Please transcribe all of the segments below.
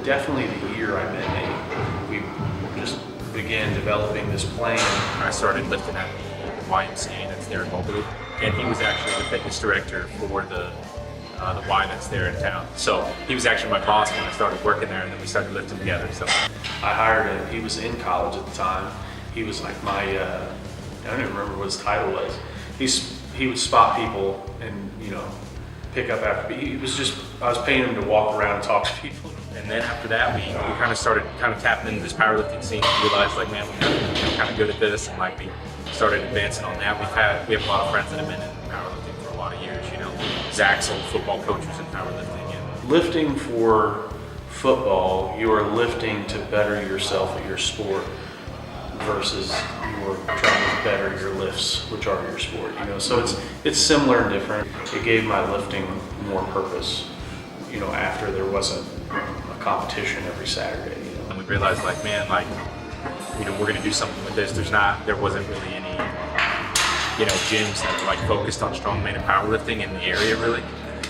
definitely the year I met Nate. We just began developing this plan. I started lifting at YMCA that's there in Moberly, and he was actually the fitness director for the Y that's there in town. So he was actually my boss when I started working there, and then we started lifting together. So I hired him. He was in college at the time. He was like my, I don't even remember what his title was. He would spot people and, you know, pick up after. He was just, I was paying him to walk around and talk to people. And then after that, we kind of started tapping into this powerlifting scene. We realized, like, man, we're kind of good at this, and like we started advancing on that. We have a lot of friends that have been in powerlifting for a lot of years. You know, Zach's old football coach was in powerlifting. And lifting for football, you are lifting to better yourself at your sport versus you are trying to better your lifts, which are your sport. You know, so it's similar and different. It gave my lifting more purpose. You know, after there wasn't a competition every Saturday. You know? And we realized, like, man, like, you know, we're going to do something with this. There wasn't really any, you know, gyms that were like focused on strongman and powerlifting in the area, really.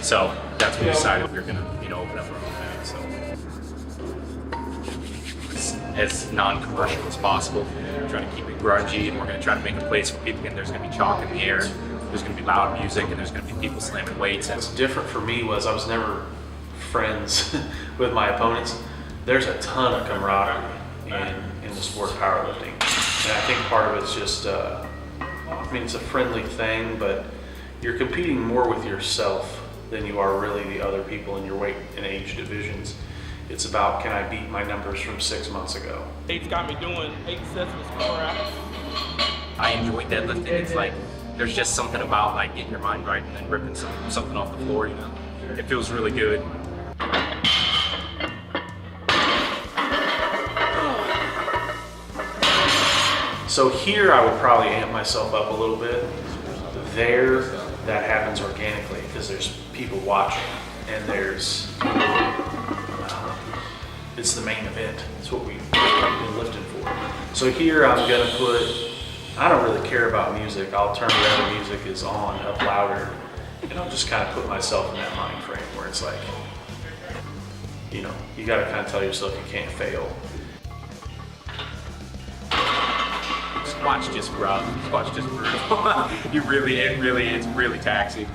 So that's when we decided we were going to, you know, open up our own thing. So as non-commercial as possible, we're trying to keep it grungy, and we're going to try to make a place where people can. There's going to be chalk in the air. There's going to be loud music, and there's going to be people slamming weights. What's different for me was I was never friends with my opponents. There's a ton of camaraderie in the sport of powerlifting, and I think part of it's just I mean, it's a friendly thing, but you're competing more with yourself than you are really the other people in your weight and age divisions. It's about, can I beat my numbers from 6 months ago? Nate's got me doing 8 sets with squat racks. I enjoy deadlifting. It's like there's just something about like getting your mind right and then ripping something off the floor. You know, it feels really good. So here I would probably amp myself up a little bit. There, that happens organically because there's people watching, and there's it's the main event. It's what we've been lifting for. So here I'm gonna put, I don't really care about music. I'll turn whatever music is on up louder, and I'll just kind of put myself in that mind frame where it's like, you know, you gotta kind of tell yourself you can't fail. Squat's just rough. Squat's just brutal. It's really taxing.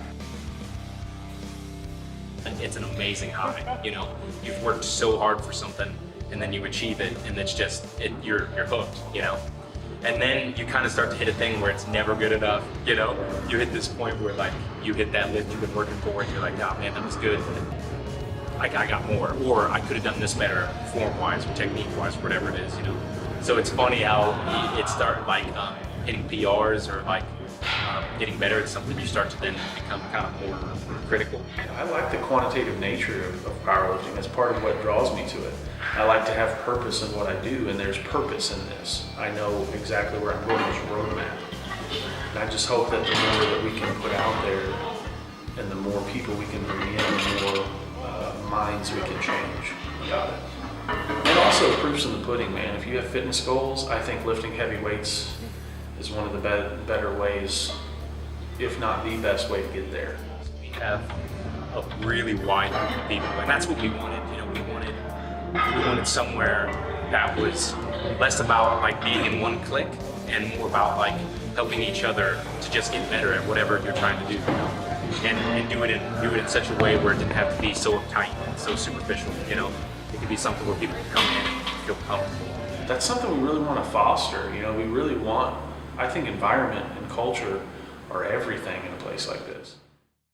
It's an amazing high. You know, you've worked so hard for something, and then you achieve it, and it's just you're hooked. You know, and then you kind of start to hit a thing where it's never good enough. You know, you hit this point where like you hit that lift you've been working for, and you're like, oh man, that was good. Like I got more, or I could have done this better, form-wise or technique-wise, whatever it is. You know. So it's funny how it started like hitting PRs or like getting better at something. You start to then become kind of more critical. I like the quantitative nature of powerlifting. That's part of what draws me to it. I like to have purpose in what I do, and there's purpose in this. I know exactly where I'm going. There's a roadmap. And I just hope that the more that we can put out there and the more people we can bring in, the more minds we can change about it. And also proofs in the pudding, man. If you have fitness goals, I think lifting heavy weights is one of the better ways, if not the best way to get there. We have a really wide group of people, and that's what we wanted. You know, we wanted somewhere that was less about like being in one clique and more about like helping each other to just get better at whatever you're trying to do. You know? And do it in such a way where it didn't have to be so tight and so superficial. You know. It could be something where people can come in and feel comfortable. That's something we really want to foster. You know, we really want, I think environment and culture are everything in a place like this.